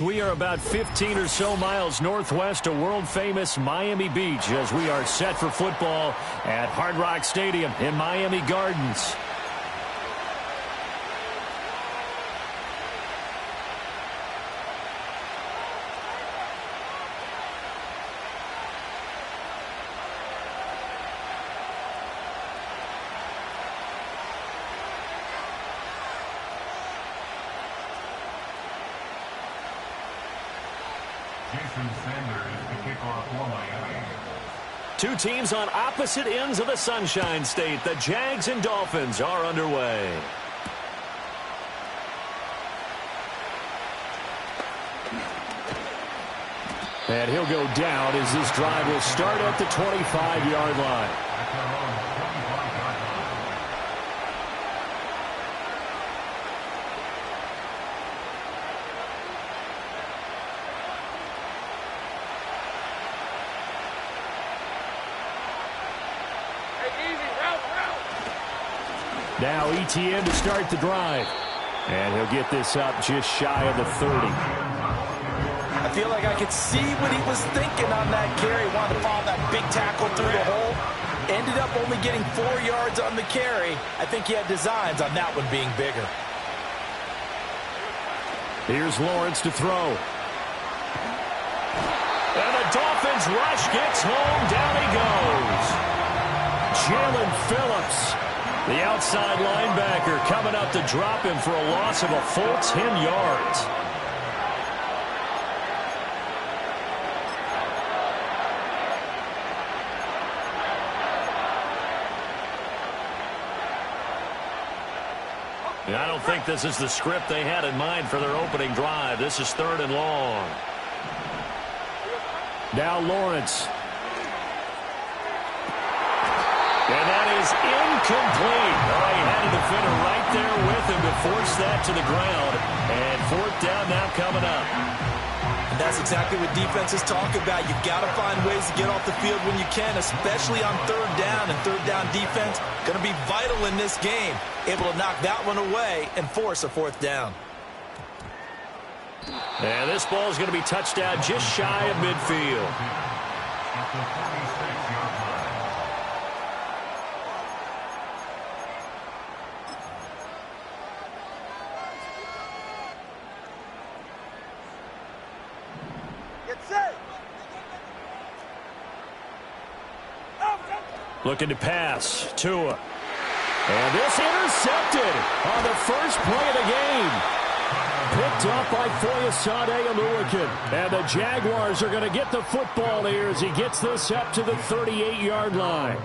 We are about 15 or so miles northwest of world-famous Miami Beach as we are set for football at Hard Rock Stadium in Miami Gardens. Two teams on opposite ends of the Sunshine State. The Jags and Dolphins are underway. And he'll go down as this drive will start at the 25-yard line. Now ETN to start the drive. And he'll get this up just shy of the 30. I feel like I could see what he was thinking on that carry. Wanted to follow that big tackle through the hole. Ended up only getting 4 yards on the carry. I think he had designs on that one being bigger. Here's Lawrence to throw. And the Dolphins rush gets home. Down he goes. Jalen Phillips, the outside linebacker, coming up to drop him for a loss of a full 10 yards. I don't think this is the script they had in mind for their opening drive. This is 3rd and long. Now Lawrence. And that is incomplete. Oh, he had a defender right there with him to force that to the ground. And 4th down now coming up. And that's exactly what defenses talk about. You've got to find ways to get off the field when you can, especially on 3rd down. And 3rd down defense going to be vital in this game. Able to knock that one away and force a 4th down. And this ball is going to be touched down just shy of midfield. Looking to pass. Tua. And this intercepted on the first play of the game. Picked up by Foyesade Aluakin. And the Jaguars are going to get the football here as he gets this up to the 38-yard line.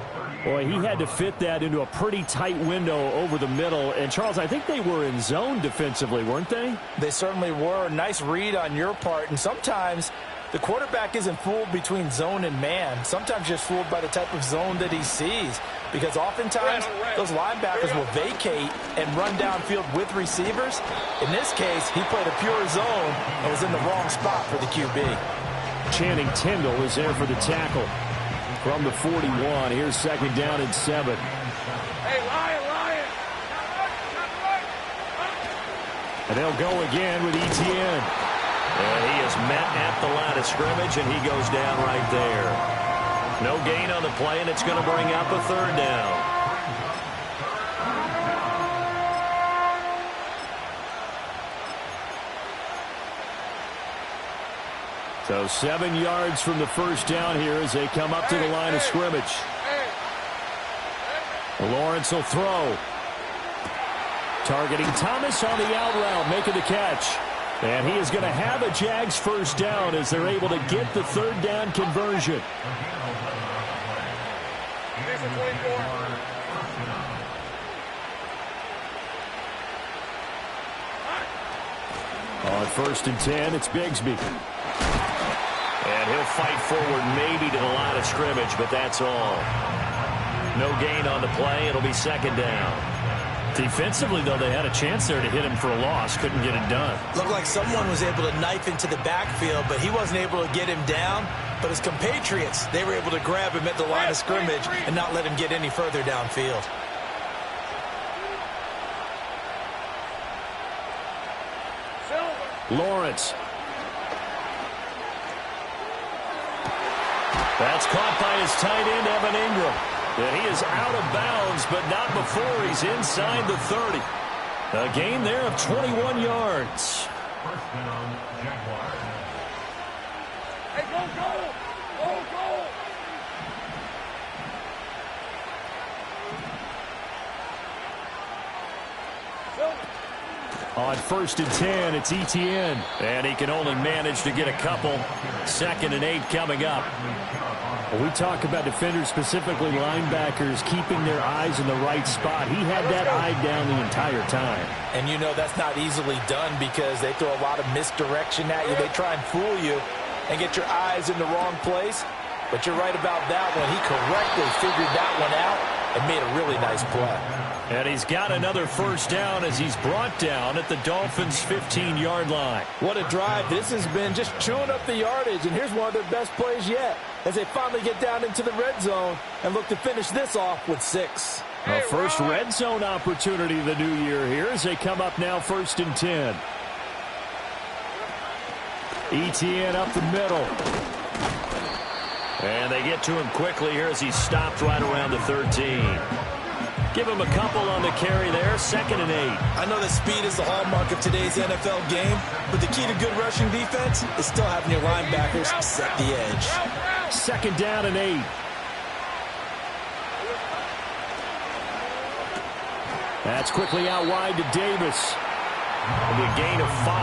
Boy, he had to fit that into a pretty tight window over the middle. And, Charles, I think they were in zone defensively, weren't they? They certainly were. Nice read on your part. And sometimes the quarterback isn't fooled between zone and man. Sometimes just fooled by the type of zone that he sees. Because oftentimes those linebackers will vacate and run downfield with receivers. In this case, he played a pure zone and was in the wrong spot for the QB. Channing Tindall is there for the tackle. From the 41, here's 2nd down and 7. Hey, Lion! And they'll go again with ETN. And he is met at the line of scrimmage, and he goes down right there. No gain on the play, and it's going to bring up a 3rd down. So 7 yards from the first down here as they come up to the line of scrimmage. Lawrence will throw. Targeting Thomas on the out route, making the catch. And he is going to have a Jags first down as they're able to get the 3rd down conversion. On 1st and 10, it's Bigsby. And he'll fight forward maybe to the line of scrimmage, but that's all. No gain on the play. It'll be 2nd down. Defensively, though, they had a chance there to hit him for a loss. Couldn't get it done. Looked like someone was able to knife into the backfield, but he wasn't able to get him down. But his compatriots, they were able to grab him at the line of scrimmage and not let him get any further downfield. Lawrence. That's caught by his tight end, Evan Ingram. And he is out of bounds, but not before he's inside the 30. A gain there of 21 yards. Hey, go, go! Go, go! On 1st and 10, it's ETN. And he can only manage to get a couple. 2nd and 8 coming up. When we talk about defenders, specifically linebackers, keeping their eyes in the right spot. He had that eye down the entire time. And you know that's not easily done because they throw a lot of misdirection at you. They try and fool you and get your eyes in the wrong place. But you're right about that one. He correctly figured that one out and made a really nice play. And he's got another first down as he's brought down at the Dolphins' 15-yard line. What a drive. This has been just chewing up the yardage, and here's one of their best plays yet as they finally get down into the red zone and look to finish this off with 6. A first red zone opportunity of the new year here as they come up now 1st and 10. ETN up the middle. And they get to him quickly here as he's stopped right around the 13. Give him a couple on the carry there. 2nd and 8. I know that speed is the hallmark of today's NFL game, but the key to good rushing defense is still having your linebackers set the edge. 2nd down and 8. That's quickly out wide to Davis. It'll be a gain of 5.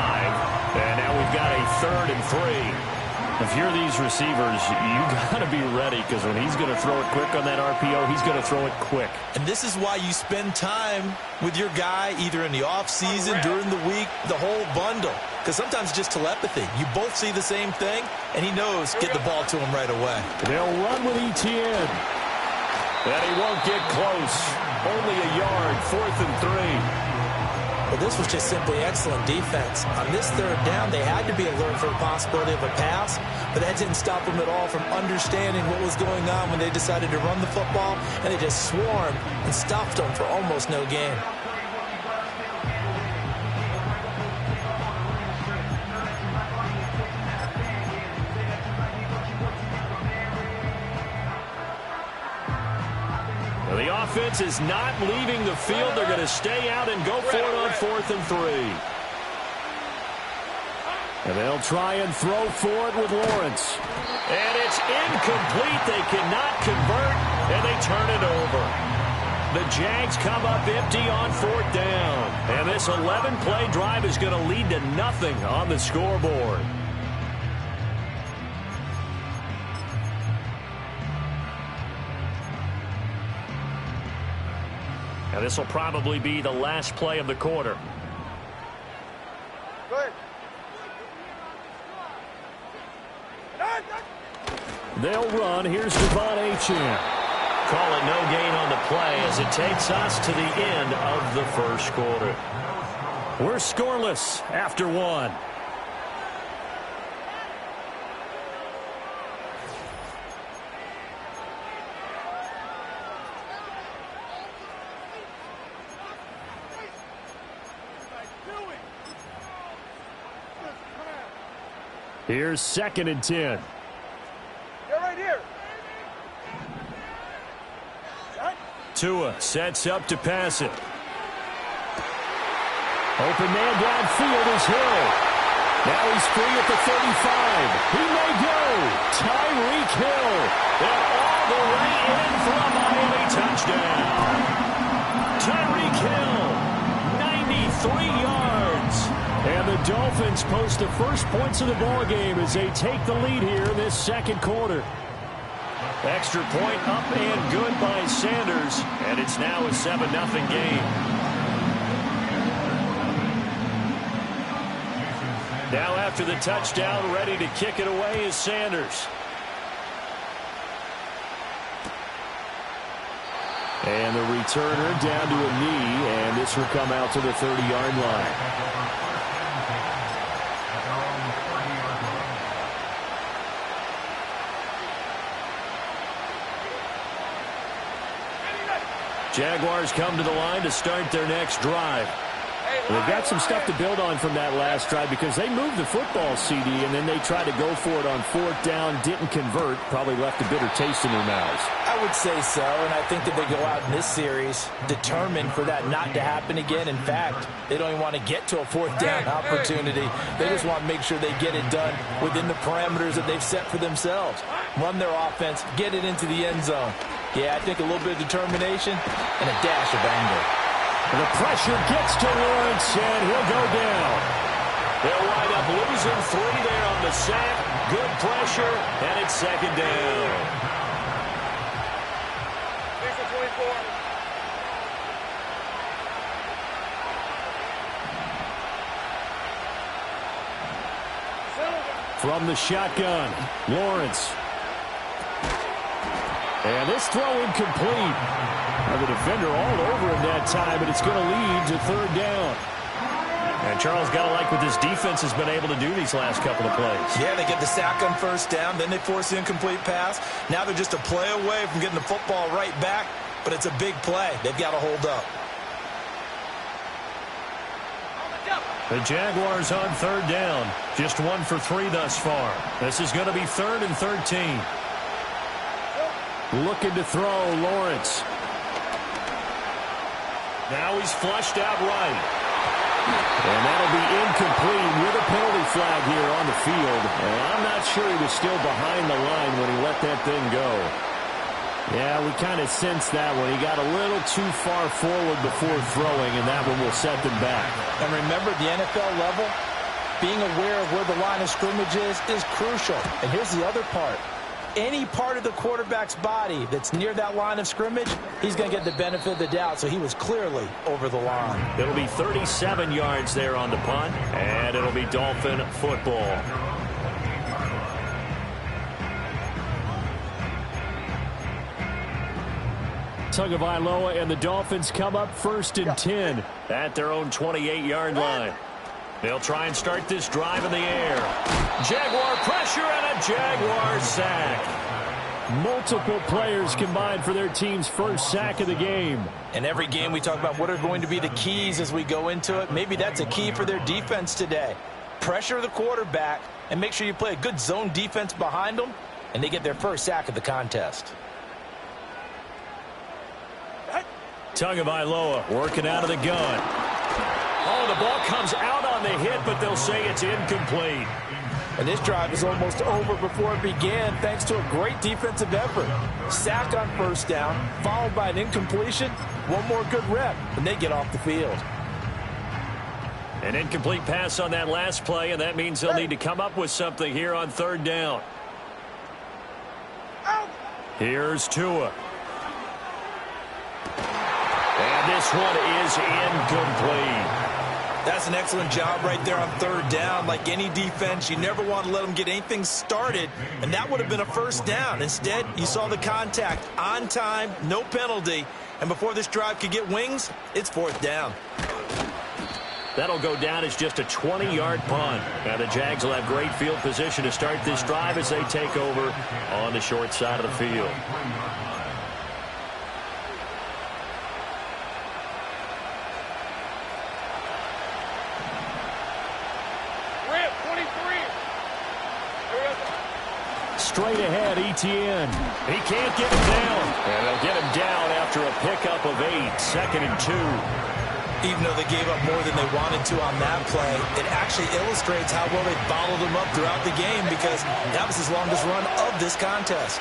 And now we've got a 3rd and 3. If you're these receivers, you got to be ready because when he's going to throw it quick on that RPO, he's going to throw it quick. And this is why you spend time with your guy either in the offseason, during the week, the whole bundle. Because sometimes it's just telepathy. You both see the same thing, and he knows get the ball to him right away. They'll run with ETN. And he won't get close. Only a yard, 4th and 3. Well, this was just simply excellent defense. On this 3rd down, they had to be alert for the possibility of a pass, but that didn't stop them at all from understanding what was going on when they decided to run the football, and they just swarmed and stopped them for almost no gain. The offense is not leaving the field. They're going to stay out and go for it on 4th and 3. And they'll try and throw for it with Lawrence. And it's incomplete. They cannot convert, and they turn it over. The Jags come up empty on 4th down. And this 11-play drive is going to lead to nothing on the scoreboard. Now this will probably be the last play of the quarter. Good. They'll run. Here's Devon Achane. Call it no gain on the play as it takes us to the end of the first quarter. We're scoreless after 1. Here's 2nd and 10. Get right here. Tua sets up to pass it. Open man downfield is Hill. Now he's free at the 35. He may go. Tyreek Hill. And all the way in for a Miami touchdown. Tyreek Hill, 93 yards. And the Dolphins post the first points of the ballgame as they take the lead here in this 2nd quarter. Extra point up and good by Sanders. And it's now a 7-0 game. Now after the touchdown, ready to kick it away is Sanders. And the returner down to a knee, and this will come out to the 30-yard line. Jaguars come to the line to start their next drive. Hey, They've got some stuff to build on from that last drive because they moved the football, CD, and then they tried to go for it on fourth down, didn't convert, probably left a bitter taste in their mouths. I would say so, and I think that they go out in this series determined for that not to happen again. In fact, they don't even want to get to a fourth down opportunity. They just want to make sure they get it done within the parameters that they've set for themselves. Run their offense, get it into the end zone. Yeah, I think a little bit of determination and a dash of anger. The pressure gets to Lawrence, and he'll go down. They'll wind up losing 3 there on the sack. Good pressure, and it's second down. 24. From the shotgun, Lawrence. And this throw incomplete. The defender all over him that time, but it's going to lead to third down. And Charles, got to like what this defense has been able to do these last couple of plays. Yeah, they get the sack on first down, then they force the incomplete pass. Now they're just a play away from getting the football right back, but it's a big play. They've got to hold up. The Jaguars on third down. Just 1 for 3 thus far. This is going to be 3rd and 13. Looking to throw, Lawrence. Now he's flushed out right. And that'll be incomplete with a penalty flag here on the field. And I'm not sure he was still behind the line when he let that thing go. Yeah, we kind of sensed that one. He got a little too far forward before throwing, and that one will set them back. And remember, the NFL level, being aware of where the line of scrimmage is crucial. And here's the other part. Any part of the quarterback's body that's near that line of scrimmage, he's going to get the benefit of the doubt. So he was clearly over the line. It'll be 37 yards there on the punt, and it'll be Dolphin football. Tagovailoa and the Dolphins come up 1st and 10 at their own 28-yard line. They'll try and start this drive in the air. Jaguar pressure and a Jaguar sack. Multiple players combined for their team's first sack of the game. In every game we talk about what are going to be the keys as we go into it. Maybe that's a key for their defense today. Pressure the quarterback and make sure you play a good zone defense behind them, and they get their first sack of the contest. Tagovailoa working out of the gun. Oh, the ball comes out on the hit, but they'll say it's incomplete. And this drive is almost over before it began thanks to a great defensive effort. Sack on first down, followed by an incompletion. One more good rep, and they get off the field. An incomplete pass on that last play, and that means they'll need to come up with something here on third down. Here's Tua. And this one is incomplete. That's an excellent job right there on third down. Like any defense, you never want to let them get anything started, and that would have been a first down. Instead, you saw the contact on time, no penalty, and before this drive could get wings, it's fourth down. That'll go down as just a 20-yard punt. Now the Jags will have great field position to start this drive as they take over on the short side of the field. Straight ahead, Etienne. He can't get him down. And they'll get him down after a pickup of 8, 2nd and 2. Even though they gave up more than they wanted to on that play, it actually illustrates how well they bottled him up throughout the game because that was his longest run of this contest.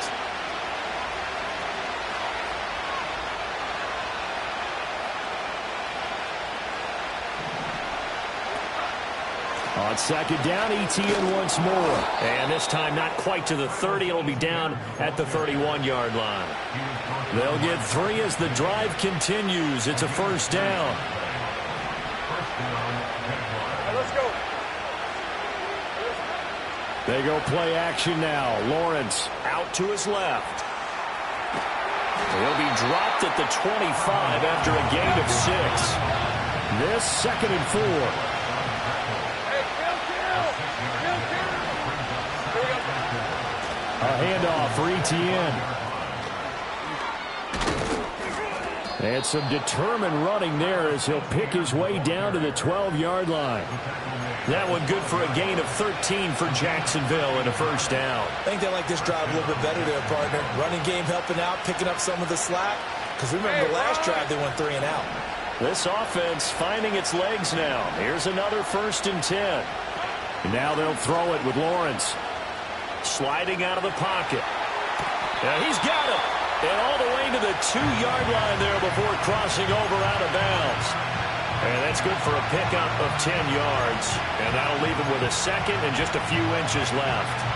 On second down, Etienne once more. And this time not quite to the 30. It'll be down at the 31-yard line. They'll get 3 as the drive continues. It's a first down. Let's go. They go play action now. Lawrence out to his left. He'll be dropped at the 25 after a gain of 6. This 2nd and 4. A handoff for Etienne. And some determined running there as he'll pick his way down to the 12-yard line. That one good for a gain of 13 for Jacksonville and a first down. I think they like this drive a little bit better there, partner. Running game helping out, picking up some of the slack. Because remember the last drive they went 3 and out. This offense finding its legs now. Here's another 1st and 10. And now they'll throw it with Lawrence. Sliding out of the pocket. Now he's got it. And all the way to the 2-yard line there before crossing over out of bounds. And that's good for a pickup of 10 yards. And that'll leave him with a second and just a few inches left.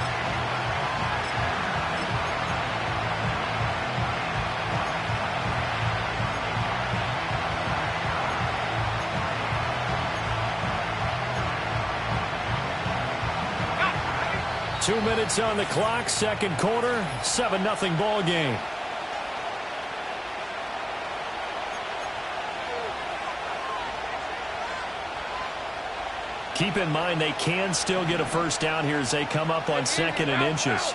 Two minutes on the clock, second quarter, 7-0 ball game. Keep in mind they can still get a first down here as they come up on 2nd and inches.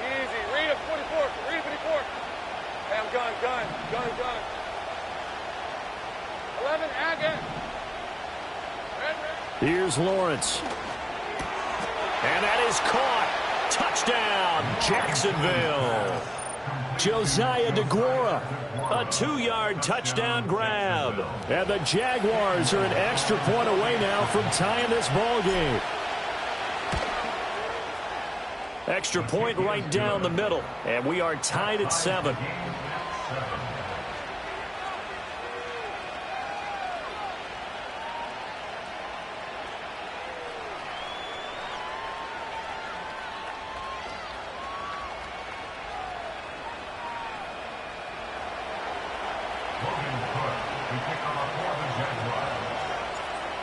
Easy. Read him, 44. Read 54. Hey, I'm gun. 11, again. Here's Lawrence. And that is caught. Touchdown, Jacksonville. Josiah DeGuara, a 2-yard touchdown grab. And the Jaguars are an extra point away now from tying this ball game. Extra point right down the middle. And we are tied at 7.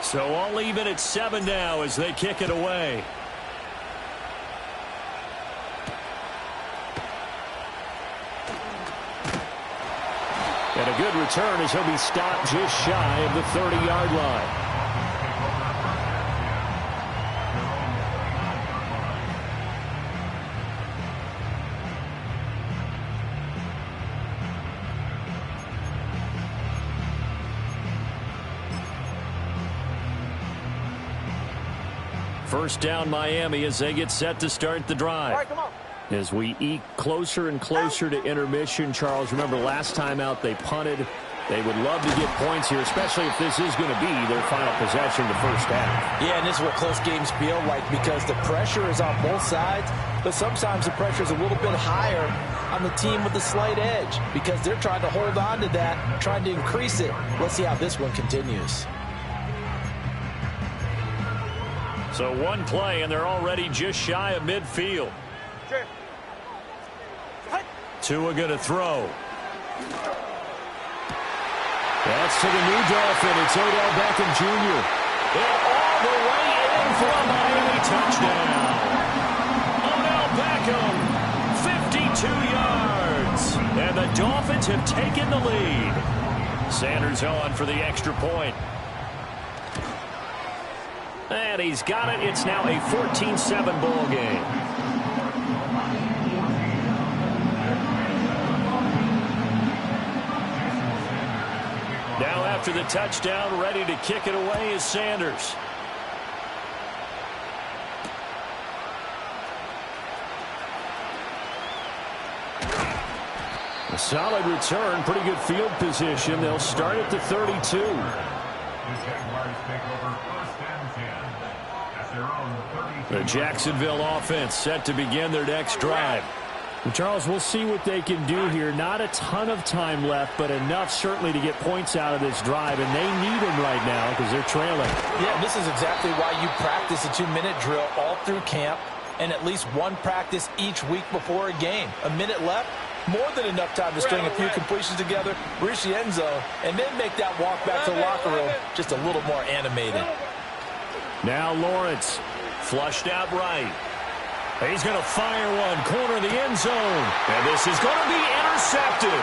So I'll leave it at 7 now as they kick it away. And a good return as he'll be stopped just shy of the 30-yard line. First down Miami as they get set to start the drive. All right, come on. As we eke closer and closer to intermission, Charles, remember last time out they punted. They would love to get points here, especially if this is going to be their final possession the first half. Yeah, and this is what close games feel like because the pressure is on both sides, but sometimes the pressure is a little bit higher on the team with the slight edge because they're trying to hold on to that, trying to increase it. Let's see how this one continues. So one play, and they're already just shy of midfield. Tua going to throw. That's to the new Dolphin. It's Odell Beckham Jr. And all the way in for a Miami touchdown. Odell Beckham, 52 yards. And the Dolphins have taken the lead. Sanders on for the extra point. And he's got it. It's now a 14-7 ball game. Now after the touchdown, ready to kick it away is Sanders. A solid return, pretty good field position. They'll start at the 32. The Jacksonville offense set to begin their next drive. Well, Charles, we'll see what they can do here. Not a ton of time left, but enough certainly to get points out of this drive, and they need them right now because they're trailing. Yeah, this is exactly why you practice a 2-minute drill all through camp and at least one practice each week before a game. A minute left, more than enough time to string a few completions together, reach the end zone, and then make that walk back to the locker room just a little more animated. Now Lawrence, flushed out right. He's going to fire one, corner of the end zone. And this is going to be intercepted.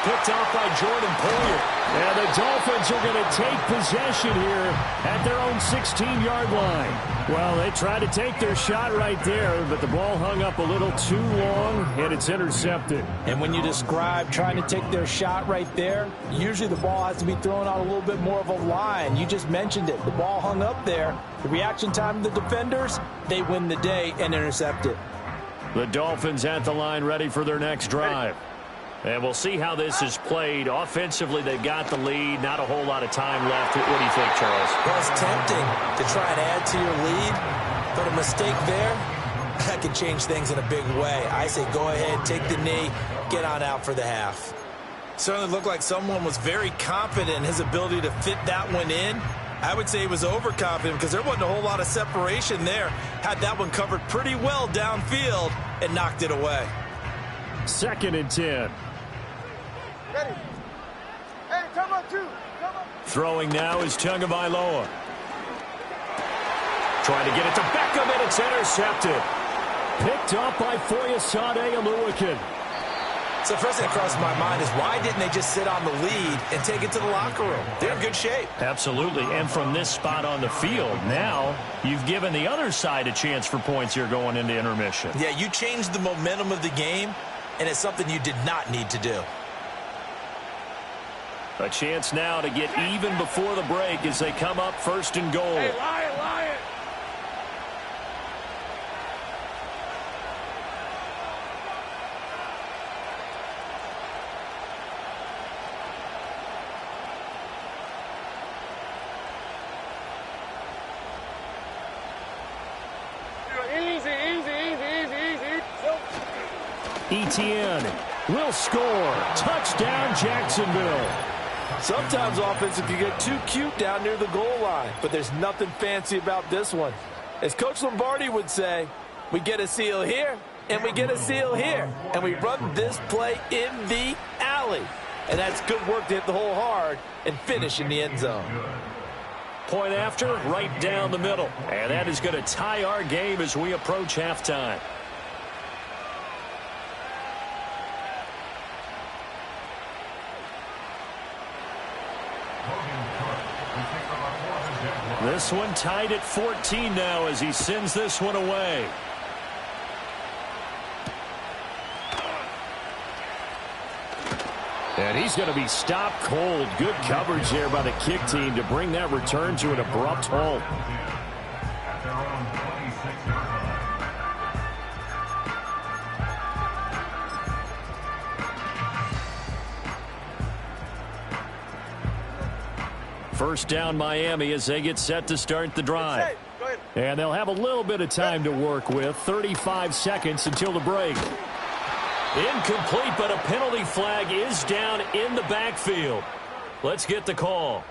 Picked off by Jordan Poyer. And the Dolphins are going to take possession here at their own 16-yard line. Well, they tried to take their shot right there, but the ball hung up a little too long, and it's intercepted. And when you describe trying to take their shot right there, usually the ball has to be thrown out a little bit more of a line. You just mentioned it. The ball hung up there. The reaction time of the defenders, they win the day and intercept it. The Dolphins at the line ready for their next drive. And we'll see how this is played. Offensively, they've got the lead. Not a whole lot of time left. What do you think, Charles? Well, it's tempting to try and add to your lead, but a mistake there, that could change things in a big way. I say go ahead, take the knee, get on out for the half. Certainly looked like someone was very confident in his ability to fit that one in. I would say he was overconfident because there wasn't a whole lot of separation there. Had that one covered pretty well downfield and knocked it away. 2nd and 10. Ready. Hey, come on, 2. Come on. Throwing now is Tagovailoa. Trying to get it to Beckham, and it's intercepted. Picked up by Foyesade Oluwakin. So first thing that crosses my mind is why didn't they just sit on the lead and take it to the locker room? They're in good shape. Absolutely, and from this spot on the field, now you've given the other side a chance for points here going into intermission. Yeah, you changed the momentum of the game, and it's something you did not need to do. A chance now to get even before the break as they come up 1st and goal. Hey, Lion, Lion. Etienne will score. Touchdown, Jacksonville. Sometimes offenses can get too cute down near the goal line, but there's nothing fancy about this one. As Coach Lombardi would say, we get a seal here, and we get a seal here, and we run this play in the alley. And that's good work to hit the hole hard and finish in the end zone. Point after, right down the middle. And that is going to tie our game as we approach halftime. This one tied at 14 now as he sends this one away. And he's going to be stopped cold. Good coverage there by the kick team to bring that return to an abrupt halt. First down Miami as they get set to start the drive. And they'll have a little bit of time to work with. 35 seconds until the break. Incomplete, but a penalty flag is down in the backfield. Let's get the call.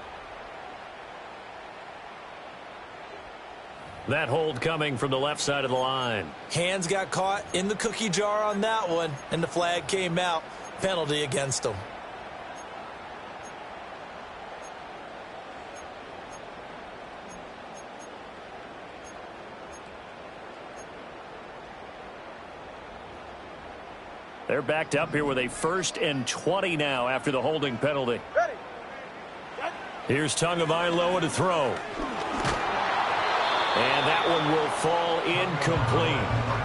That hold coming from the left side of the line. Hands got caught in the cookie jar on that one, and the flag came out. Penalty against them. They're backed up here with a 1st and 20 now after the holding penalty. Ready. Here's Tagovailoa to throw. And that one will fall incomplete.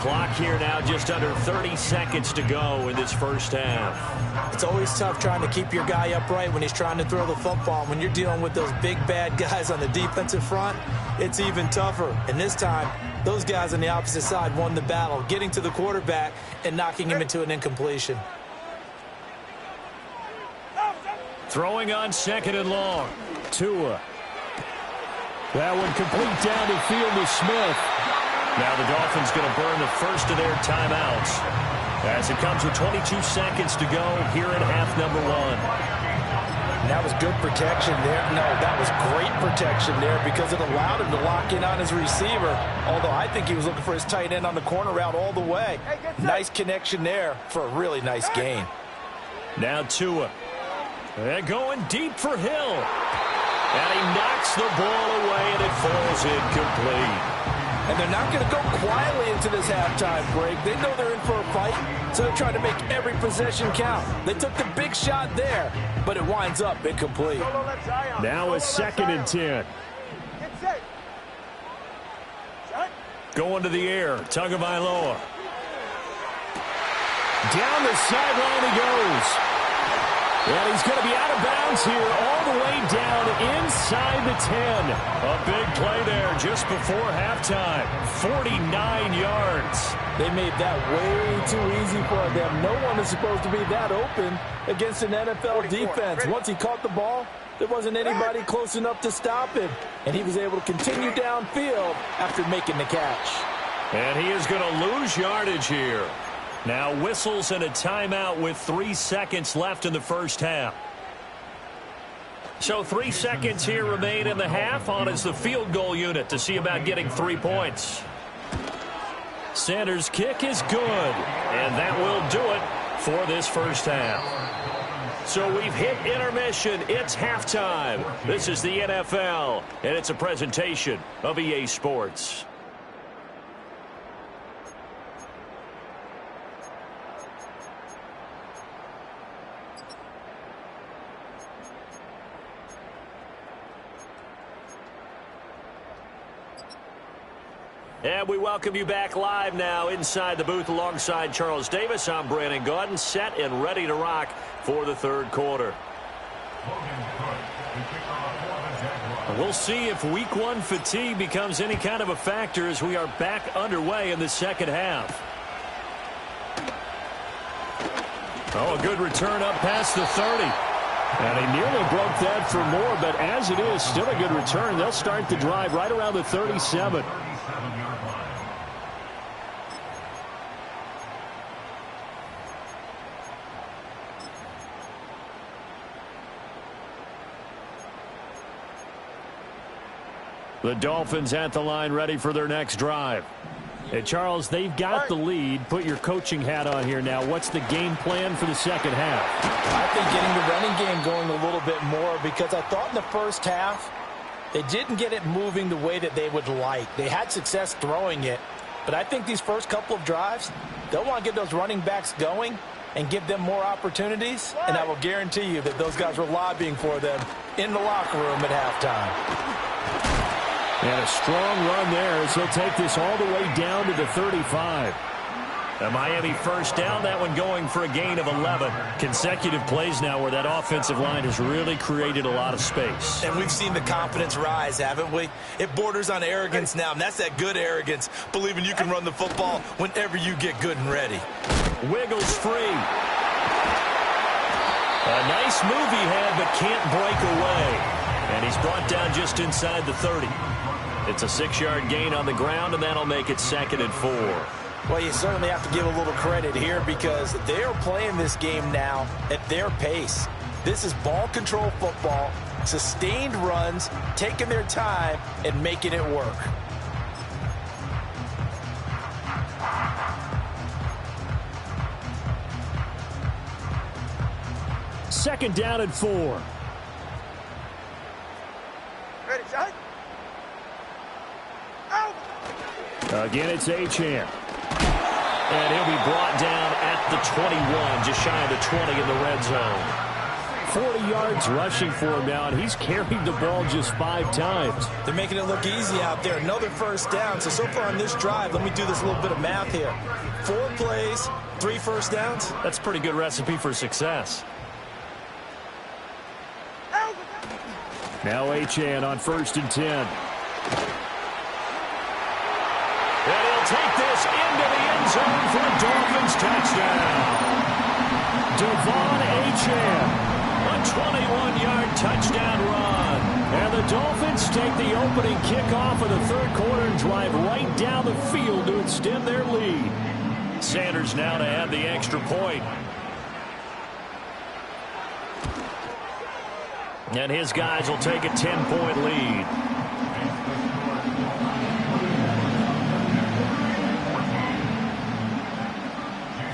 Clock here now just under 30 seconds to go in this first half. It's always tough trying to keep your guy upright when he's trying to throw the football. When you're dealing with those big bad guys on the defensive front, it's even tougher. And this time, those guys on the opposite side won the battle, getting to the quarterback and knocking him into an incompletion. Throwing on 2nd and long. Tua. That one complete down the field to Smith. Now the Dolphins going to burn the first of their timeouts as it comes with 22 seconds to go here in half number 1. That was good protection there. No, that was great protection there because it allowed him to lock in on his receiver, although I think he was looking for his tight end on the corner route all the way. Nice connection there for a really nice gain. Now Tua. They're going deep for Hill. And he knocks the ball away, and it falls incomplete. And they're not going to go quietly into this halftime break. They know they're in for a fight, so they're trying to make every possession count. They took the big shot there, but it winds up incomplete. Now a 2nd and 10. Going to the air, Tagovailoa. Down the sideline he goes. And he's going to be out of bounds here all the way down inside the 10. A big play there just before halftime. 49 yards. They made that way too easy for them. No one is supposed to be that open against an NFL defense. Once he caught the ball, there wasn't anybody close enough to stop him. And he was able to continue downfield after making the catch. And he is going to lose yardage here. Now whistles and a timeout with 3 seconds left in the first half. So 3 seconds here remain in the half. On is the field goal unit to see about getting 3 points. Sanders' kick is good. And that will do it for this first half. So we've hit intermission. It's halftime. This is the NFL, and it's a presentation of EA Sports. And we welcome you back live now inside the booth alongside Charles Davis. I'm Brandon Gaudin, set and ready to rock for the third quarter. We'll see if week 1 fatigue becomes any kind of a factor as we are back underway in the second half. Oh, a good return up past the 30. And he nearly broke that for more, but as it is, still a good return. They'll start the drive right around the 37. The Dolphins at the line ready for their next drive. Hey, Charles, they've got the lead. Put your coaching hat on here now. What's the game plan for the second half? I think getting the running game going a little bit more, because I thought in the first half they didn't get it moving the way that they would like. They had success throwing it, but I think these first couple of drives, they'll want to get those running backs going and give them more opportunities, and I will guarantee you that those guys were lobbying for them in the locker room at halftime. And a strong run there as he'll take this all the way down to the 35. A Miami first down, that one going for a gain of 11. Consecutive plays now where that offensive line has really created a lot of space. And we've seen the confidence rise, haven't we? It borders on arrogance now, and that's that good arrogance, believing you can run the football whenever you get good and ready. Wiggles free. A nice move he had, but can't break away. And he's brought down just inside the 30. It's a 6-yard gain on the ground, and that'll make it 2nd and 4. Well, you certainly have to give a little credit here because they are playing this game now at their pace. This is ball control football, sustained runs, taking their time, and making it work. Second down and 4. Ready, shot. Again, it's Achane. And he'll be brought down at the 21, just shy of the 20 in the red zone. 40 yards rushing for him now, and he's carried the ball just 5 times. They're making it look easy out there. Another first down. So far on this drive, let me do this little bit of math here. 4 plays, 3 first downs. That's a pretty good recipe for success. Now Achane on 1st and 10. And he'll take this into the end zone for a Dolphins touchdown. Devon Achane, a 21-yard touchdown run. And the Dolphins take the opening kickoff of the third quarter and drive right down the field to extend their lead. Sanders now to add the extra point. And his guys will take a 10-point lead.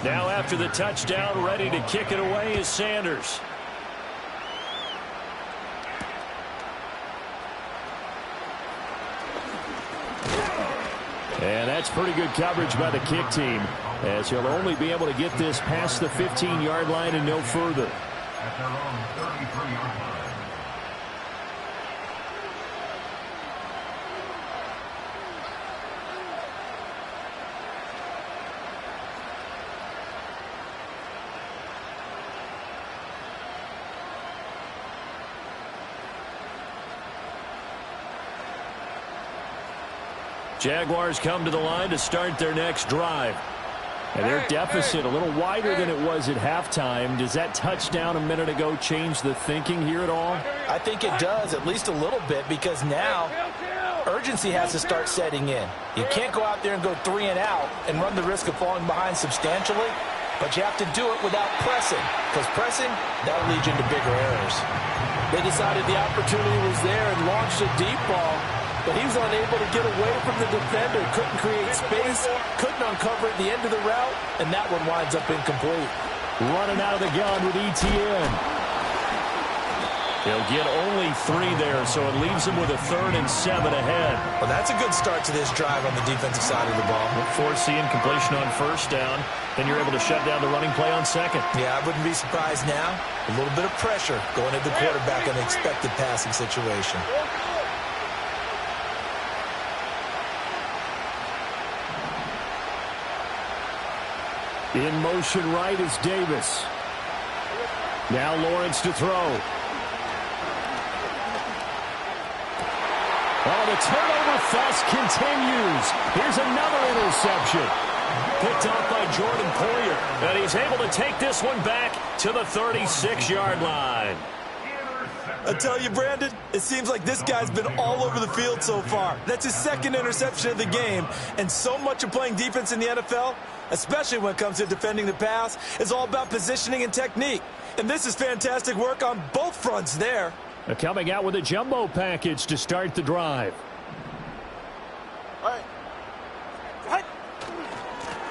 Now after the touchdown, ready to kick it away is Sanders. And that's pretty good coverage by the kick team, as he'll only be able to get this past the 15-yard line and no further. At their own 33-yard line. Jaguars come to the line to start their next drive. And their deficit a little wider than it was at halftime. Does that touchdown a minute ago change the thinking here at all? I think it does, at least a little bit, because now urgency has to start setting in. You can't go out there and go 3 and out and run the risk of falling behind substantially, but you have to do it without pressing, because pressing, that'll lead you into bigger errors. They decided the opportunity was there and launched a deep ball, but he was unable to get away from the defender, couldn't create space, couldn't uncover at the end of the route, and that one winds up incomplete. Running out of the gun with ETN. He'll get only 3 there, so it leaves him with a 3rd and 7 ahead. Well, that's a good start to this drive on the defensive side of the ball. Force the incompletion on 1st down, then you're able to shut down the running play on 2nd. Yeah, I wouldn't be surprised now. A little bit of pressure going at the quarterback in an expected passing situation. In motion right is Davis. Now Lawrence to throw. Oh, the turnover fest continues. Here's another interception. Picked off by Jordan Poyer. And he's able to take this one back to the 36-yard line. I tell you, Brandon, it seems like this guy's been all over the field so far. That's his 2nd interception of the game. And so much of playing defense in the NFL, especially when it comes to defending the pass, is all about positioning and technique. And this is fantastic work on both fronts there. Coming out with a jumbo package to start the drive.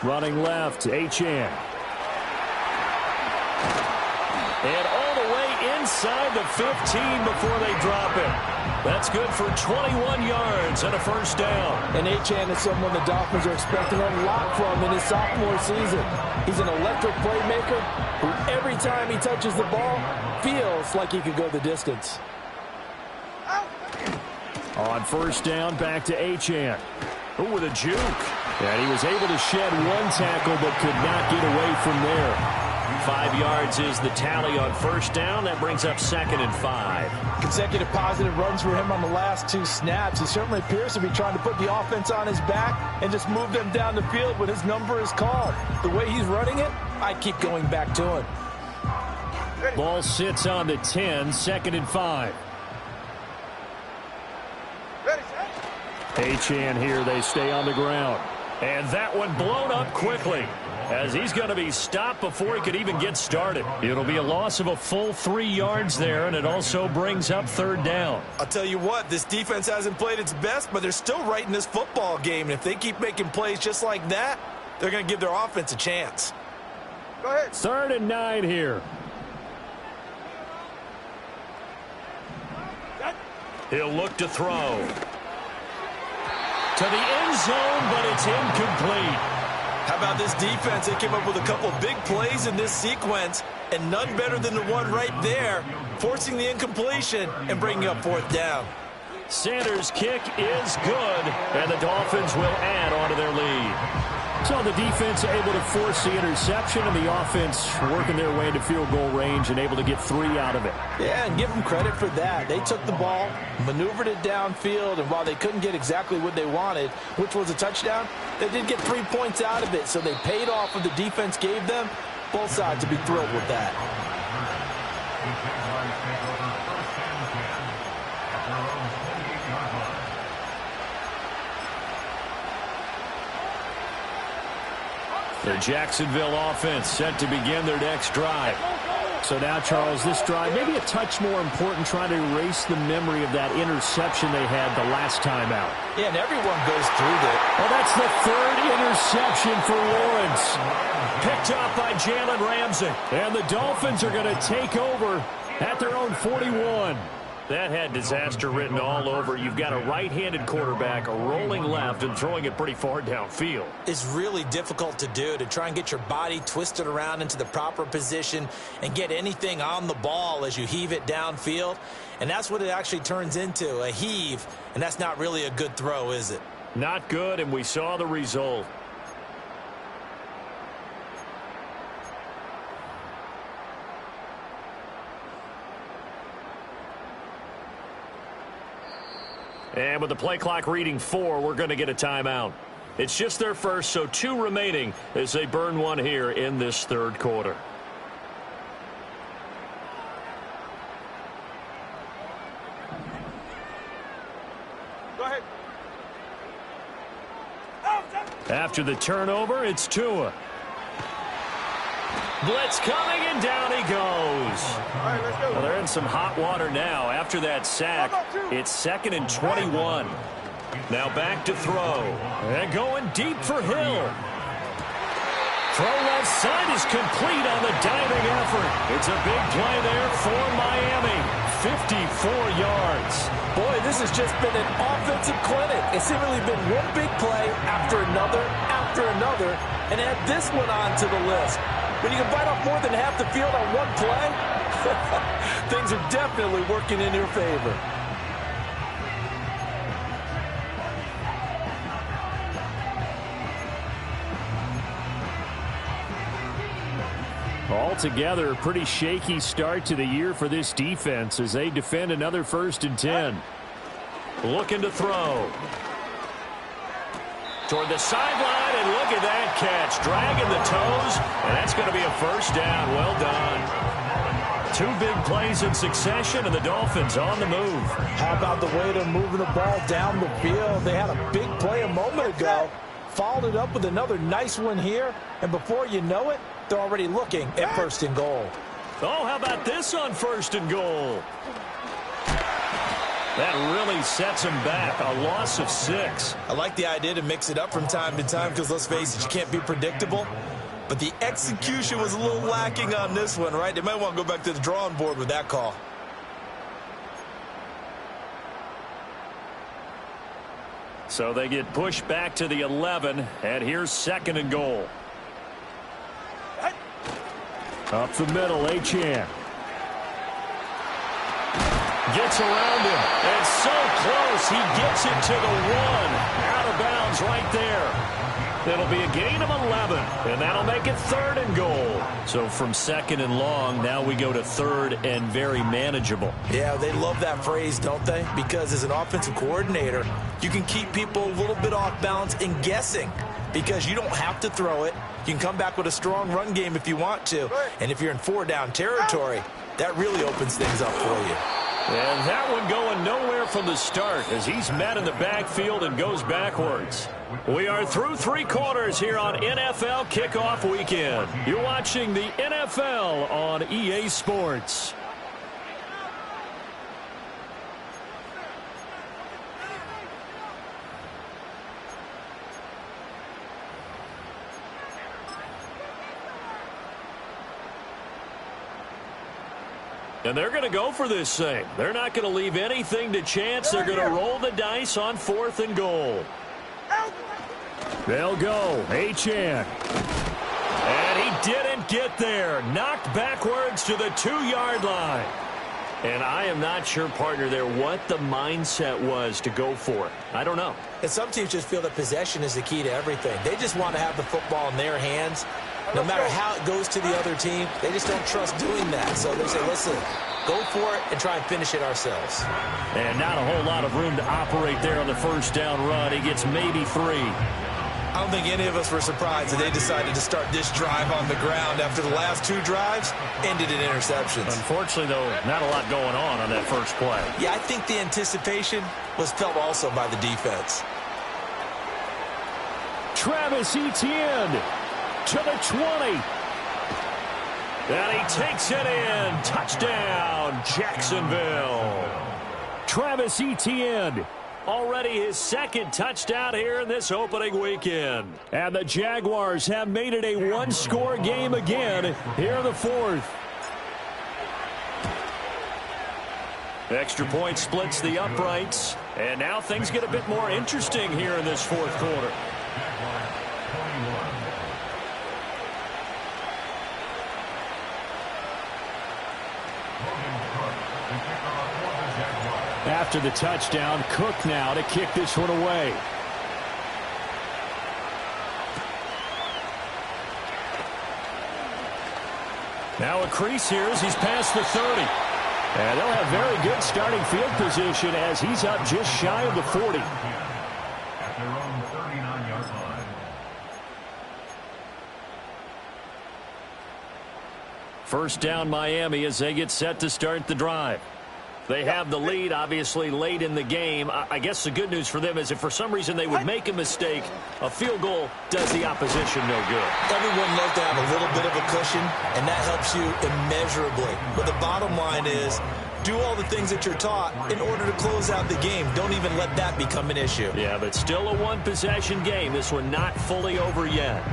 Running left, Achane. And all the way inside the 15 before they drop it. That's good for 21 yards and a 1st down. And Achane is someone the Dolphins are expecting a lot from in his sophomore season. He's an electric playmaker who every time he touches the ball feels like he could go the distance. On 1st down, back to Achane. Oh, with a juke. And he was able to shed 1 tackle but could not get away from there. 5 yards is the tally on 1st down. That brings up 2nd and 5. Consecutive positive runs for him on the last 2 snaps. He certainly appears to be trying to put the offense on his back and just move them down the field when his number is called. The way he's running it, I keep going back to him. Ball sits on the 10, 2nd and 5. Achane here, they stay on the ground. And that one blown up quickly, as he's going to be stopped before he could even get started. It'll be a loss of a full 3 yards there, and it also brings up 3rd down. I'll tell you what, this defense hasn't played its best, but they're still right in this football game. And if they keep making plays just like that, they're going to give their offense a chance. Go ahead. 3rd and 9 here. He'll look to throw. To the end zone, but it's incomplete. How about this defense? They came up with a couple big plays in this sequence, and none better than the one right there, forcing the incompletion and bringing up 4th down. Sanders' kick is good, and the Dolphins will add on to their lead. So the defense able to force the interception, and the offense working their way into field goal range and able to get 3 out of it. Yeah, and give them credit for that. They took the ball, maneuvered it downfield, and while they couldn't get exactly what they wanted, which was a touchdown, they did get 3 points out of it, so they paid off what the defense gave them. Both sides will be thrilled with that. The Jacksonville offense set to begin their next drive. So now, Charles, this drive maybe a touch more important, trying to erase the memory of that interception they had the last time out. Yeah, and everyone goes through that. Well, that's the 3rd interception for Lawrence. Picked up by Jalen Ramsey. And the Dolphins are going to take over at their own 41. That had disaster written all over. You've got a right-handed quarterback rolling left and throwing it pretty far downfield. It's really difficult to do, to try and get your body twisted around into the proper position and get anything on the ball as you heave it downfield. And that's what it actually turns into, a heave. And that's not really a good throw, is it? Not good, and we saw the result. And with the play clock reading 4, we're going to get a timeout. It's just their first, so 2 remaining as they burn one here in this third quarter. Go ahead. After the turnover, it's Tua. Blitz coming, and down he goes. All right, let's go. Well, they're in some hot water now. After that sack, it's 2nd and 21. Now back to throw. And going deep for Hill. Throw left side is complete on the diving effort. It's a big play there for Miami. 54 yards. Boy, this has just been an offensive clinic. It's seemingly been one big play after another, and add this one on to the list. When you can bite off more than half the field on one play, things are definitely working in your favor. Altogether, a pretty shaky start to the year for this defense as they defend another 1st and 10. Looking to throw. Toward the sideline, and look at that catch. Dragging the toes, and that's going to be a 1st down. Well done. 2 big plays in succession, and the Dolphins on the move. How about the way they're moving the ball down the field? They had a big play a moment ago, followed it up with another nice one here, and before you know it, they're already looking at 1st and goal. Oh, how about this on 1st and goal? That really sets them back. A loss of 6. I like the idea to mix it up from time to time because, let's face it, you can't be predictable. But the execution was a little lacking on this one, right? They might want to go back to the drawing board with that call. So they get pushed back to the 11, and here's 2nd and goal. Up the middle, Achane. Gets around him, and so close, he gets it to the 1. Out of bounds right there. It'll be a gain of 11, and that'll make it 3rd and goal. So from 2nd and long, now we go to 3rd and very manageable. Yeah, they love that phrase, don't they? Because as an offensive coordinator, you can keep people a little bit off balance and guessing because you don't have to throw it. You can come back with a strong run game if you want to. And if you're in 4-down territory, that really opens things up for you. And that one going nowhere from the start as he's met in the backfield and goes backwards. We are through 3 quarters here on NFL Kickoff Weekend. You're watching the NFL on EA Sports. And they're going to go for this thing. They're not going to leave anything to chance. They're going to roll the dice on 4th and goal. They'll go. Achane. And he didn't get there. Knocked backwards to the 2-yard line. And I am not sure, partner, there what the mindset was to go for it. I don't know. And some teams just feel that possession is the key to everything. They just want to have the football in their hands. No matter how it goes to the other team, they just don't trust doing that. So they say, listen, go for it and try and finish it ourselves. And not a whole lot of room to operate there on the 1st down run. He gets maybe 3. I don't think any of us were surprised that they decided to start this drive on the ground after the last 2 drives ended in interceptions. Unfortunately, though, not a lot going on that first play. Yeah, I think the anticipation was felt also by the defense. Travis Etienne to the 20. And he takes it in. Touchdown, Jacksonville. Travis Etienne, already his 2nd touchdown here in this opening weekend. And the Jaguars have made it a 1-score game again here in the 4th. Extra point splits the uprights. And now things get a bit more interesting here in this fourth quarter. After the touchdown, Cook now to kick this one away. Now a crease here as he's past the 30. And they'll have very good starting field position as he's up just shy of the 40. At their own 39-yard line. First down Miami as they get set to start the drive. They have the lead, obviously, late in the game. I guess the good news for them is if for some reason they would make a mistake, a field goal does the opposition no good. Everyone loves to have a little bit of a cushion, and that helps you immeasurably. But the bottom line is, do all the things that you're taught in order to close out the game. Don't even let that become an issue. Yeah, but still a one-possession game. This one not fully over yet.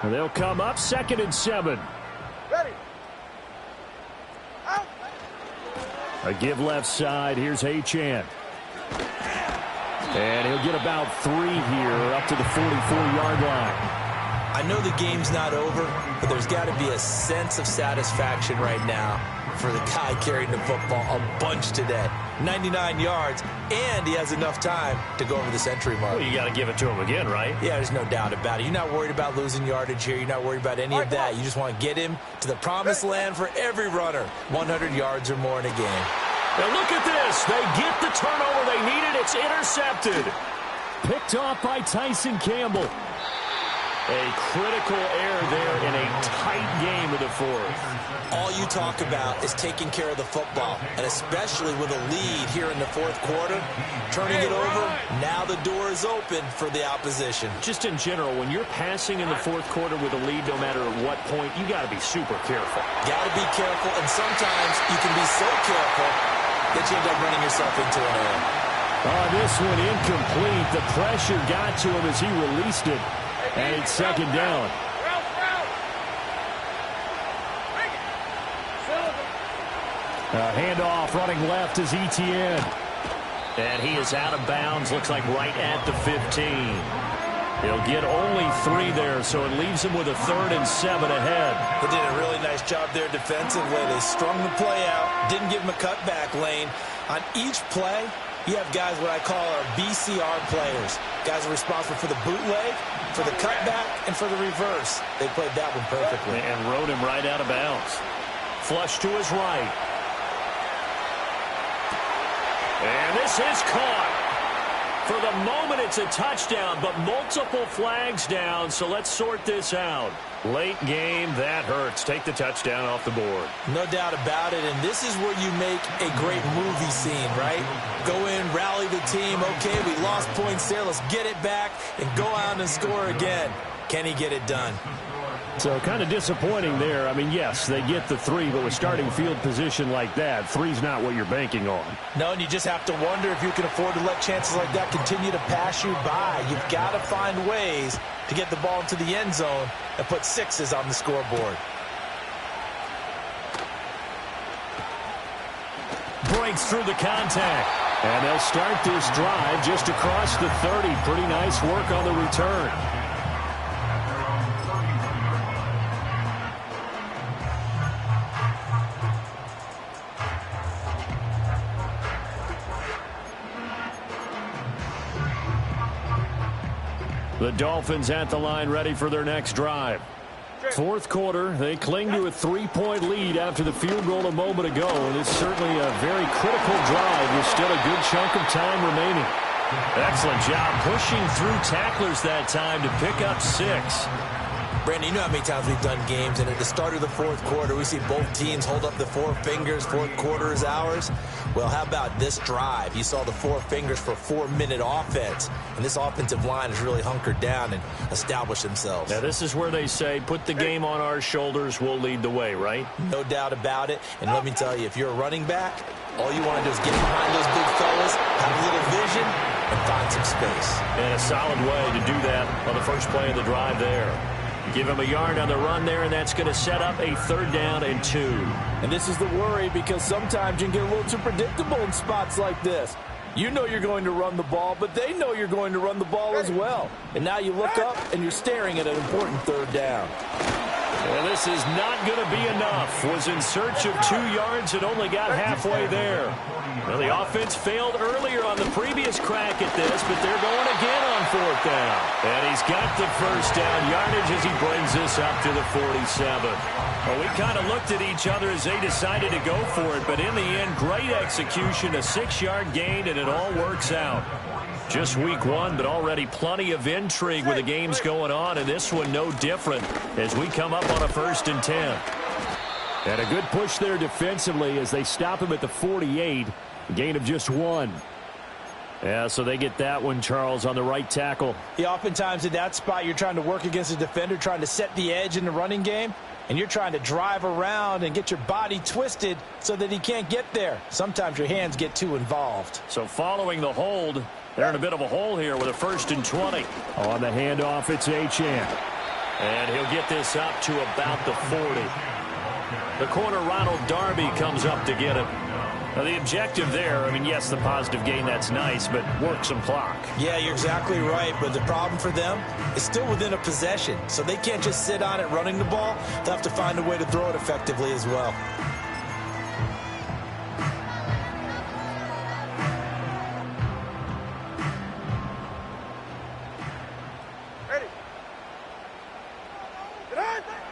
And they'll come up 2nd and 7. Ready. Out. A give left side. Here's Achane. And he'll get about 3 here up to the 44-yard line. I know the game's not over, but there's got to be a sense of satisfaction right now for the guy carrying the football a bunch today. 99 yards, and he has enough time to go over the century mark. Well, you got to give it to him again, right? Yeah, there's no doubt about it. You're not worried about losing yardage here. You're not worried about any of that. You just want to get him to the promised land for every runner. 100 yards or more in a game. Now look at this. They get the turnover they needed. It's intercepted. Picked off by Tyson Campbell. A critical error there in a tight game of the fourth. All you talk about is taking care of the football, and especially with a lead here in the fourth quarter, turning it over, now the door is open for the opposition. Just in general, when you're passing in the fourth quarter with a lead, no matter at what point, you got to be super careful. Got to be careful, and sometimes you can be so careful that you end up running yourself into an error. This one incomplete. The pressure got to him as he released it. And it's 2nd down. Handoff running left is Etienne. And he is out of bounds, looks like right at the 15. He'll get only 3 there, so it leaves him with a 3rd and 7 ahead. They did a really nice job there defensively. They strung the play out, didn't give him a cutback lane. On each play, you have guys what I call our BCR players. Guys are responsible for the bootleg, for the cutback, and for the reverse. They played that one perfectly. And rode him right out of bounds. Flush to his right. And this is caught. For the moment, it's a touchdown, but multiple flags down, so let's sort this out. Late game, that hurts. Take the touchdown off the board. No doubt about it, and this is where you make a great movie scene, right? Go in, rally the team. Okay, we lost points there. Let's get it back and go out and score again. Can he get it done? So kind of disappointing there. I mean, yes, they get the 3, but with starting field position like that, 3's not what you're banking on. No, and you just have to wonder if you can afford to let chances like that continue to pass you by. You've got to find ways to get the ball into the end zone and put 6s on the scoreboard. Breaks through the contact. And they'll start this drive just across the 30. Pretty nice work on the return. The Dolphins at the line ready for their next drive. Fourth quarter, they cling to a 3-point lead after the field goal a moment ago. And it's certainly a very critical drive with still a good chunk of time remaining. Excellent job pushing through tacklers that time to pick up 6. Brandon, you know how many times we've done games, and at the start of the fourth quarter, we see both teams hold up the 4 fingers, fourth quarter is ours. Well, how about this drive? You saw the 4 fingers for 4-minute offense, and this offensive line has really hunkered down and established themselves. Now, this is where they say, put the game on our shoulders, we'll lead the way, right? No doubt about it, and let me tell you, if you're a running back, all you want to do is get behind those big fellas, have a little vision, and find some space. And a solid way to do that on the first play of the drive there. Give him a yard on the run there, and that's going to set up a 3rd down and 2. And this is the worry, because sometimes you can get a little too predictable in spots like this. You know you're going to run the ball, but they know you're going to run the ball as well. And now you look up, and you're staring at an important 3rd down. And this is not going to be enough. Was in search of 2 yards and only got halfway there. Well, the offense failed earlier on the previous crack at this, but they're going again on 4th down. And he's got the 1st down yardage as he brings this up to the 47. Well, we kind of looked at each other as they decided to go for it, but in the end, great execution, a 6-yard gain, and it all works out. Just week 1, but already plenty of intrigue with the games going on, and this one no different as we come up on a 1st and 10. And a good push there defensively as they stop him at the 48, a gain of just 1. Yeah, so they get that one, Charles, on the right tackle. Yeah, oftentimes in that spot, you're trying to work against a defender, trying to set the edge in the running game, and you're trying to drive around and get your body twisted so that he can't get there. Sometimes your hands get too involved. So following the hold, they're in a bit of a hole here with a 1st and 20. On the handoff, it's Achane. And he'll get this up to about the 40. The corner, Ronald Darby, comes up to get it. Now, the objective there, I mean, yes, the positive gain, that's nice, but work some clock. Yeah, you're exactly right, but the problem for them is still within a possession, so they can't just sit on it running the ball. They'll have to find a way to throw it effectively as well.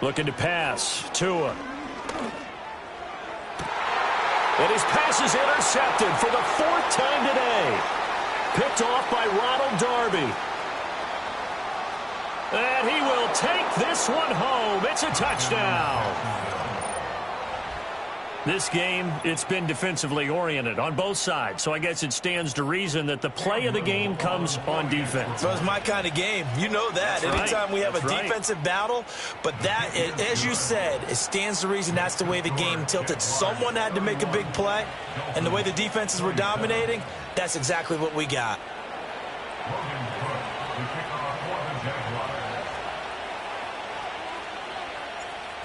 Looking to pass. Tua. And his pass is intercepted for the 4th time today. Picked off by Ronald Darby. And he will take this one home. It's a touchdown. This game, it's been defensively oriented on both sides, so I guess it stands to reason that the play of the game comes on defense. So it's my kind of game. You know that. That's Anytime we have That's a defensive battle, but that, as you said, it stands to reason that's the way the game tilted. Someone had to make a big play, and the way the defenses were dominating, that's exactly what we got.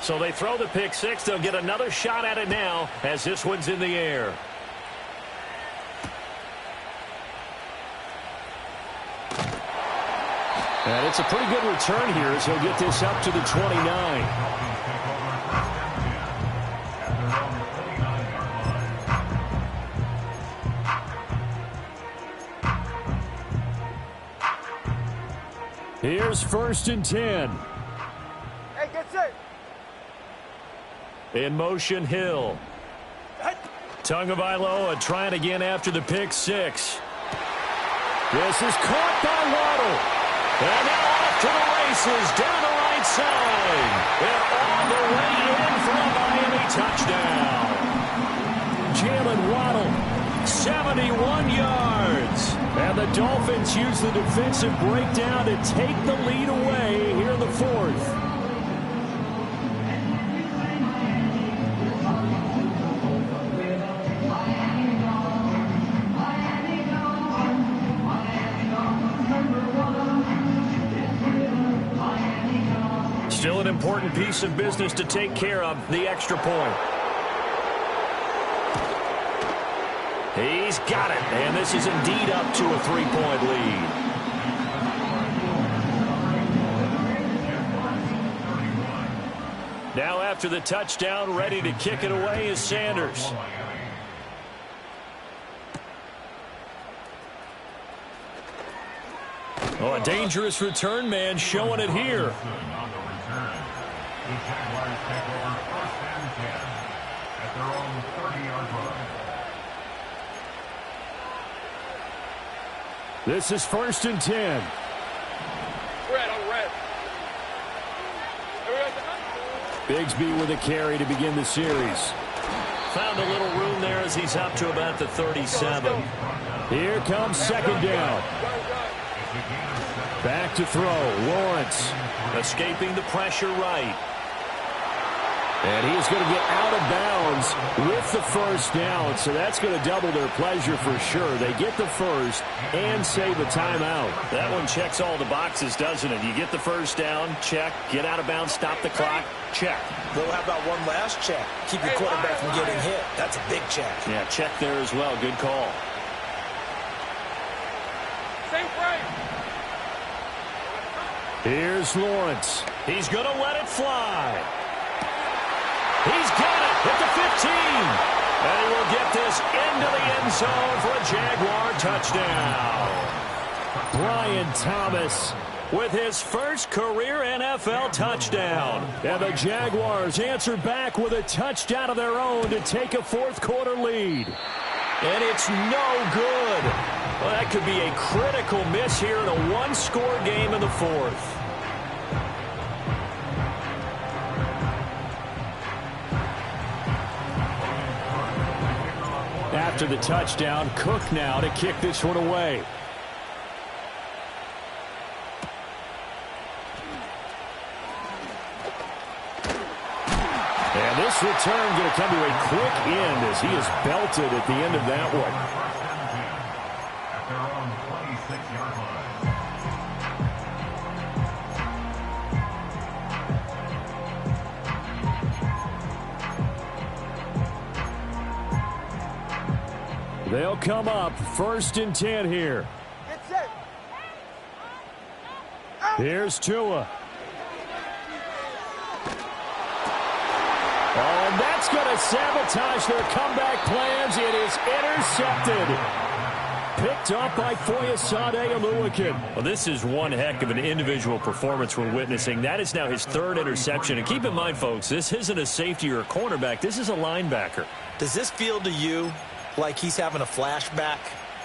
So they throw the pick 6. They'll get another shot at it now as this one's in the air. And it's a pretty good return here as he'll get this up to the 29. Here's 1st and 10. Hey, get set. In motion, Hill. Tagovailoa trying again after the pick 6. This is caught by Waddle. And now off to the races down the right side. And all the way in for a Miami touchdown. Jalen Waddle, 71 yards. And the Dolphins use the defensive breakdown to take the lead away here in the 4th. Still an important piece of business to take care of, the extra point. He's got it, and this is indeed up to a 3-point lead. Now after the touchdown, ready to kick it away is Sanders. Oh, a dangerous return man showing it here. The Jaguars take over 1st and 10 at their own 30-yard line. This is 1st and 10. Red on red. Bigsby with a carry to begin the series. Found a little room there as he's up to about the 37. Here comes 2nd down. Back to throw. Lawrence. Escaping the pressure right. And he's going to get out of bounds with the first down. So that's going to double their pleasure for sure. They get the first and save a timeout. That one checks all the boxes, doesn't it? You get the first down, check. Get out of bounds, stop the clock, check. Well, how about one last check? Keep your quarterback from getting hit. That's a big check. Yeah, check there as well. Good call. Same frame. Here's Lawrence. He's going to let it fly. He's got it at the 15. And he will get this into the end zone for a Jaguar touchdown. Brian Thomas with his first career NFL touchdown. And the Jaguars answer back with a touchdown of their own to take a fourth-quarter lead. And it's no good. Well, that could be a critical miss here in a one-score game in the fourth. After the touchdown, Cook now to kick this one away. And this return going to come to a quick end as he is belted at the end of that one. At their own 26-yard line. They'll come up 1st and 10 here. Here's Tua. Oh, and that's going to sabotage their comeback plans. It is intercepted. Picked up by Foyesade Oluwakin. Well, this is one heck of an individual performance we're witnessing. That is now his 3rd interception. And keep in mind, folks, this isn't a safety or a cornerback. This is a linebacker. Does this feel to you like he's having a flashback?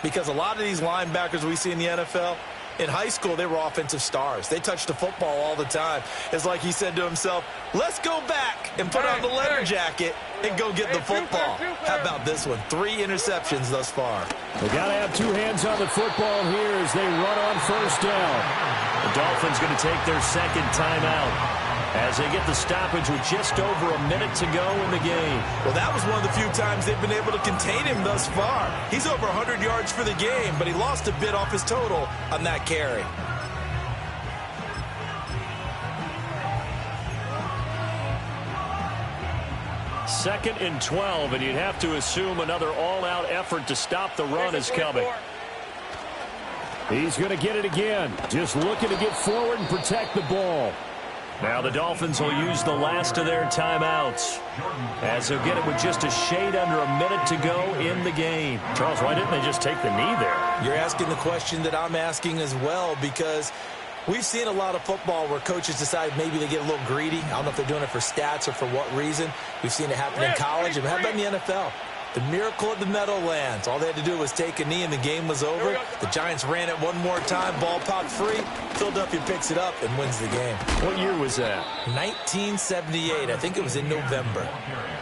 Because a lot of these linebackers we see in the NFL, in high school, they were offensive stars. They touched the football all the time. It's like he said to himself, let's go back and put on the leather jacket and go get the football. How about this one? 3 interceptions thus far. They got to have 2 hands on the football here as they run on first down. The Dolphins going to take their 2nd timeout as they get the stoppage with just over a minute to go in the game. Well, that was one of the few times they've been able to contain him thus far. He's over 100 yards for the game, but he lost a bit off his total on that carry. Second and 12, and you'd have to assume another all-out effort to stop the run is coming. He's going to get it again. Just looking to get forward and protect the ball. Now the Dolphins will use the last of their timeouts as they'll get it with just a shade under a minute to go in the game. Charles, why didn't they just take the knee there? You're asking the question that I'm asking as well, because we've seen a lot of football where coaches decide maybe they get a little greedy. I don't know if they're doing it for stats or for what reason. We've seen it happen in college. And how about in the NFL? The miracle of the Meadowlands. All they had to do was take a knee and the game was over. The Giants ran it one more time. Ball popped free. Philadelphia picks it up and wins the game. What year was that? 1978. I think it was in November.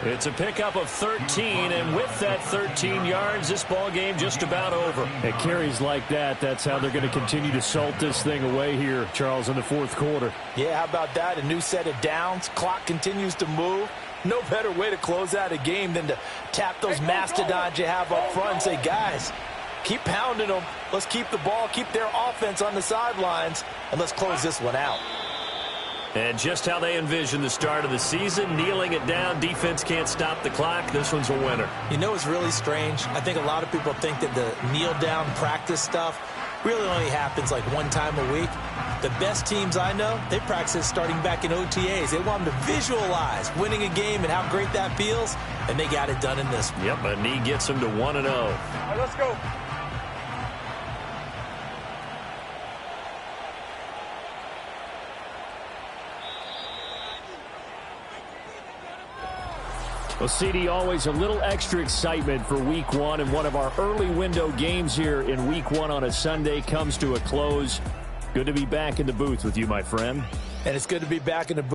It's a pickup of 13, and with that 13 yards, this ball game just about over. It carries like that. That's how they're going to continue to salt this thing away here, Charles, in the 4th quarter. Yeah, how about that? A new set of downs. Clock continues to move. No better way to close out a game than to tap those mastodons you have up front and say, guys, keep pounding them. Let's keep the ball, keep their offense on the sidelines, and let's close this one out. And just how they envision the start of the season, kneeling it down, defense can't stop the clock. This one's a winner. You know what's really strange? I think a lot of people think that the kneel-down practice stuff really only happens like one time a week. The best teams I know, they practice starting back in OTAs. They want them to visualize winning a game and how great that feels, and they got it done in this one. Yep, a knee gets them to 1-0. All right, let's go. Well, CD, always a little extra excitement for Week 1, and one of our early window games here in Week 1 on a Sunday comes to a close. Good to be back in the booth with you, my friend. And it's good to be back in the booth.